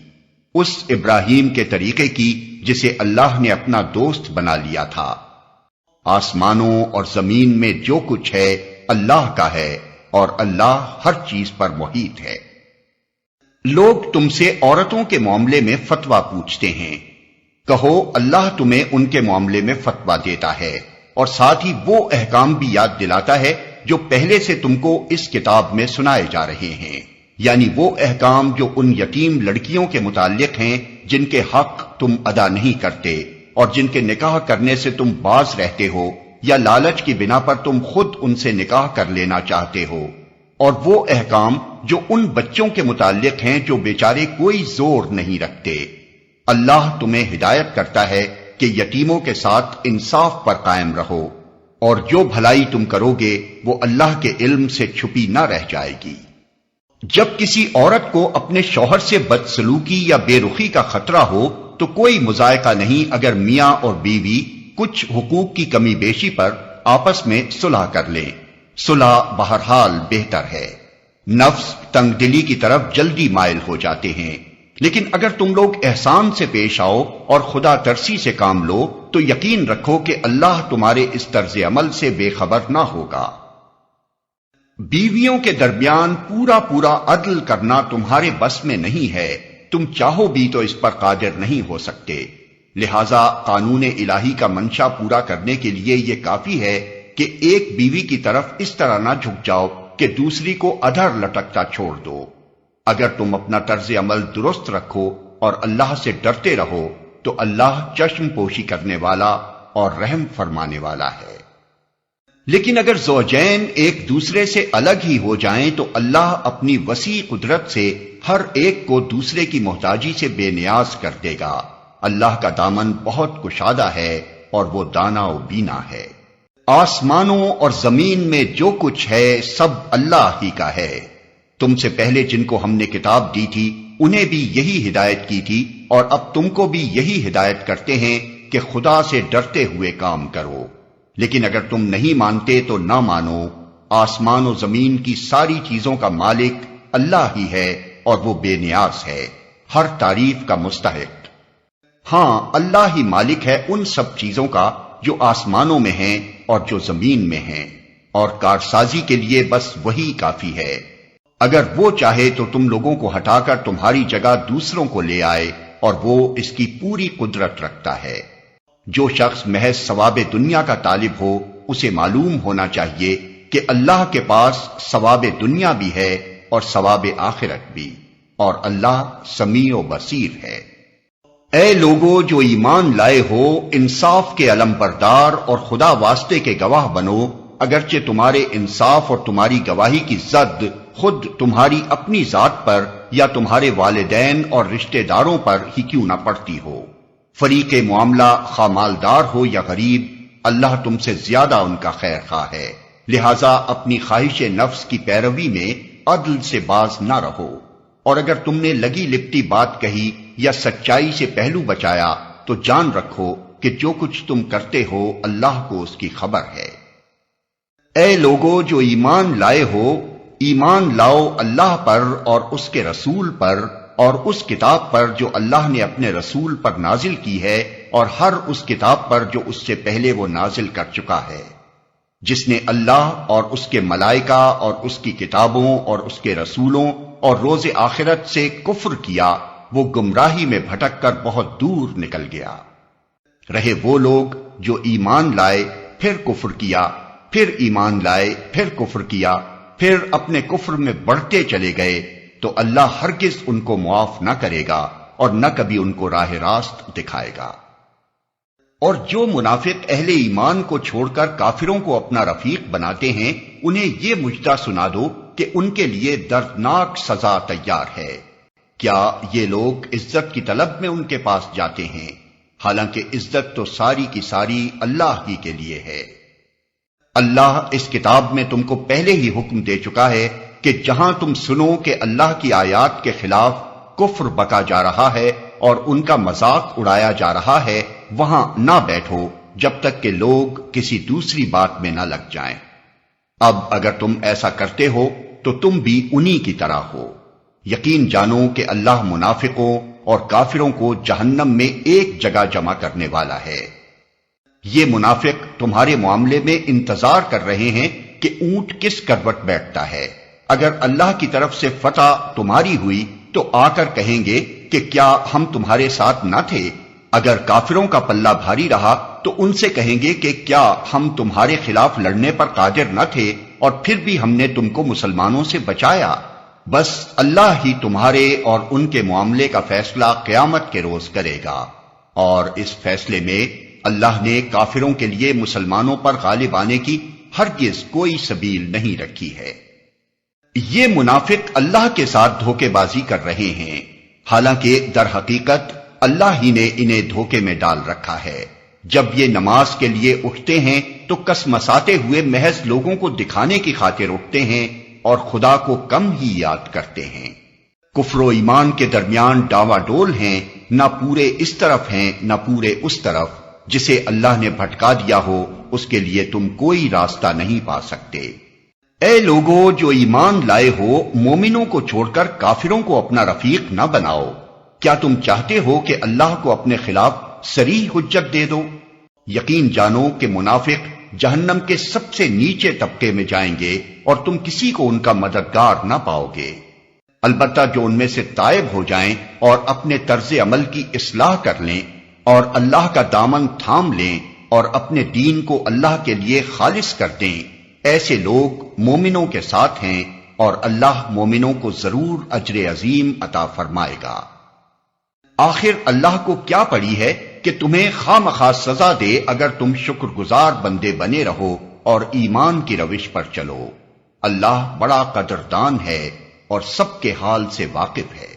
اس ابراہیم کے طریقے کی جسے اللہ نے اپنا دوست بنا لیا تھا۔ آسمانوں اور زمین میں جو کچھ ہے اللہ کا ہے، اور اللہ ہر چیز پر محیط ہے۔ لوگ تم سے عورتوں کے معاملے میں فتویٰ پوچھتے ہیں، کہو اللہ تمہیں ان کے معاملے میں فتویٰ دیتا ہے، اور ساتھ ہی وہ احکام بھی یاد دلاتا ہے جو پہلے سے تم کو اس کتاب میں سنائے جا رہے ہیں، یعنی وہ احکام جو ان یتیم لڑکیوں کے متعلق ہیں جن کے حق تم ادا نہیں کرتے، اور جن کے نکاح کرنے سے تم باز رہتے ہو، یا لالچ کی بنا پر تم خود ان سے نکاح کر لینا چاہتے ہو، اور وہ احکام جو ان بچوں کے متعلق ہیں جو بیچارے کوئی زور نہیں رکھتے۔ اللہ تمہیں ہدایت کرتا ہے کہ یتیموں کے ساتھ انصاف پر قائم رہو، اور جو بھلائی تم کرو گے وہ اللہ کے علم سے چھپی نہ رہ جائے گی۔ جب کسی عورت کو اپنے شوہر سے بدسلوکی یا بے رخی کا خطرہ ہو تو کوئی مذائقہ نہیں اگر میاں اور بیوی کچھ حقوق کی کمی بیشی پر آپس میں صلح کر لیں۔ صلح بہرحال بہتر ہے۔ نفس تنگ دلی کی طرف جلدی مائل ہو جاتے ہیں، لیکن اگر تم لوگ احسان سے پیش آؤ اور خدا ترسی سے کام لو تو یقین رکھو کہ اللہ تمہارے اس طرز عمل سے بے خبر نہ ہوگا۔ بیویوں کے درمیان پورا عدل کرنا تمہارے بس میں نہیں ہے، تم چاہو بھی تو اس پر قادر نہیں ہو سکتے، لہذا قانون الہی کا منشا پورا کرنے کے لیے یہ کافی ہے کہ ایک بیوی کی طرف اس طرح نہ جھک جاؤ کہ دوسری کو ادھر لٹکتا چھوڑ دو۔ اگر تم اپنا طرز عمل درست رکھو اور اللہ سے ڈرتے رہو تو اللہ چشم پوشی کرنے والا اور رحم فرمانے والا ہے۔ لیکن اگر زوجین ایک دوسرے سے الگ ہی ہو جائیں تو اللہ اپنی وسیع قدرت سے ہر ایک کو دوسرے کی محتاجی سے بے نیاز کر دے گا۔ اللہ کا دامن بہت کشادہ ہے اور وہ دانا و بینا ہے۔ آسمانوں اور زمین میں جو کچھ ہے سب اللہ ہی کا ہے۔ تم سے پہلے جن کو ہم نے کتاب دی تھی انہیں بھی یہی ہدایت کی تھی، اور اب تم کو بھی یہی ہدایت کرتے ہیں کہ خدا سے ڈرتے ہوئے کام کرو، لیکن اگر تم نہیں مانتے تو نہ مانو، آسمان و زمین کی ساری چیزوں کا مالک اللہ ہی ہے اور وہ بے نیاز ہے، ہر تعریف کا مستحق۔ ہاں، اللہ ہی مالک ہے ان سب چیزوں کا جو آسمانوں میں ہیں اور جو زمین میں ہیں، اور کارسازی کے لیے بس وہی کافی ہے۔ اگر وہ چاہے تو تم لوگوں کو ہٹا کر تمہاری جگہ دوسروں کو لے آئے، اور وہ اس کی پوری قدرت رکھتا ہے۔ جو شخص محض ثواب دنیا کا طالب ہو، اسے معلوم ہونا چاہیے کہ اللہ کے پاس ثواب دنیا بھی ہے اور ثواب آخرت بھی، اور اللہ سمیع و بصیر ہے۔ اے لوگو جو ایمان لائے ہو، انصاف کے علم بردار اور خدا واسطے کے گواہ بنو، اگرچہ تمہارے انصاف اور تمہاری گواہی کی زد خود تمہاری اپنی ذات پر یا تمہارے والدین اور رشتہ داروں پر ہی کیوں نہ پڑتی ہو۔ فریق معاملہ خواہ مالدار ہو یا غریب، اللہ تم سے زیادہ ان کا خیر خواہ ہے، لہذا اپنی خواہش نفس کی پیروی میں عدل سے باز نہ رہو، اور اگر تم نے لگی لپٹی بات کہی یا سچائی سے پہلو بچایا تو جان رکھو کہ جو کچھ تم کرتے ہو اللہ کو اس کی خبر ہے۔ اے لوگو جو ایمان لائے ہو، ایمان لاؤ اللہ پر اور اس کے رسول پر اور اس کتاب پر جو اللہ نے اپنے رسول پر نازل کی ہے، اور ہر اس کتاب پر جو اس سے پہلے وہ نازل کر چکا ہے۔ جس نے اللہ اور اس کے ملائکہ اور اس کی کتابوں اور اس کے رسولوں اور روز آخرت سے کفر کیا، وہ گمراہی میں بھٹک کر بہت دور نکل گیا۔ رہے وہ لوگ جو ایمان لائے پھر کفر کیا، پھر ایمان لائے پھر کفر کیا، پھر اپنے کفر میں بڑھتے چلے گئے، تو اللہ ہرگز ان کو معاف نہ کرے گا اور نہ کبھی ان کو راہ راست دکھائے گا۔ اور جو منافق اہل ایمان کو چھوڑ کر کافروں کو اپنا رفیق بناتے ہیں، انہیں یہ مجدہ سنا دو کہ ان کے لیے دردناک سزا تیار ہے۔ کیا یہ لوگ عزت کی طلب میں ان کے پاس جاتے ہیں؟ حالانکہ عزت تو ساری کی ساری اللہ ہی کے لیے ہے۔ اللہ اس کتاب میں تم کو پہلے ہی حکم دے چکا ہے کہ جہاں تم سنو کہ اللہ کی آیات کے خلاف کفر بکا جا رہا ہے اور ان کا مذاق اڑایا جا رہا ہے، وہاں نہ بیٹھو جب تک کہ لوگ کسی دوسری بات میں نہ لگ جائیں۔ اب اگر تم ایسا کرتے ہو تو تم بھی انہی کی طرح ہو۔ یقین جانو کہ اللہ منافقوں اور کافروں کو جہنم میں ایک جگہ جمع کرنے والا ہے۔ یہ منافق تمہارے معاملے میں انتظار کر رہے ہیں کہ اونٹ کس کروٹ بیٹھتا ہے۔ اگر اللہ کی طرف سے فتح تمہاری ہوئی تو آ کر کہیں گے کہ کیا ہم تمہارے ساتھ نہ تھے؟ اگر کافروں کا پلہ بھاری رہا تو ان سے کہیں گے کہ کیا ہم تمہارے خلاف لڑنے پر قادر نہ تھے اور پھر بھی ہم نے تم کو مسلمانوں سے بچایا؟ بس اللہ ہی تمہارے اور ان کے معاملے کا فیصلہ قیامت کے روز کرے گا، اور اس فیصلے میں اللہ نے کافروں کے لیے مسلمانوں پر غالب آنے کی ہرگز کوئی سبیل نہیں رکھی ہے۔ یہ منافق اللہ کے ساتھ دھوکے بازی کر رہے ہیں، حالانکہ در حقیقت اللہ ہی نے انہیں دھوکے میں ڈال رکھا ہے۔ جب یہ نماز کے لیے اٹھتے ہیں تو کسمساتے ہوئے محض لوگوں کو دکھانے کی خاطر اٹھتے ہیں اور خدا کو کم ہی یاد کرتے ہیں۔ کفر و ایمان کے درمیان ڈاوا ڈول ہیں، نہ پورے اس طرف ہیں نہ پورے اس طرف۔ جسے اللہ نے بھٹکا دیا ہو اس کے لیے تم کوئی راستہ نہیں پا سکتے۔ اے لوگو جو ایمان لائے ہو، مومنوں کو چھوڑ کر کافروں کو اپنا رفیق نہ بناؤ۔ کیا تم چاہتے ہو کہ اللہ کو اپنے خلاف صریح حجت دے دو؟ یقین جانو کہ منافق جہنم کے سب سے نیچے طبقے میں جائیں گے اور تم کسی کو ان کا مددگار نہ پاؤ گے۔ البتہ جو ان میں سے تائب ہو جائیں اور اپنے طرز عمل کی اصلاح کر لیں اور اللہ کا دامن تھام لیں اور اپنے دین کو اللہ کے لیے خالص کر دیں، ایسے لوگ مومنوں کے ساتھ ہیں اور اللہ مومنوں کو ضرور اجر عظیم عطا فرمائے گا۔ آخر اللہ کو کیا پڑی ہے کہ تمہیں خواہ مخواہ سزا دے اگر تم شکر گزار بندے بنے رہو اور ایمان کی روش پر چلو۔ اللہ بڑا قدردان ہے اور سب کے حال سے واقف ہے۔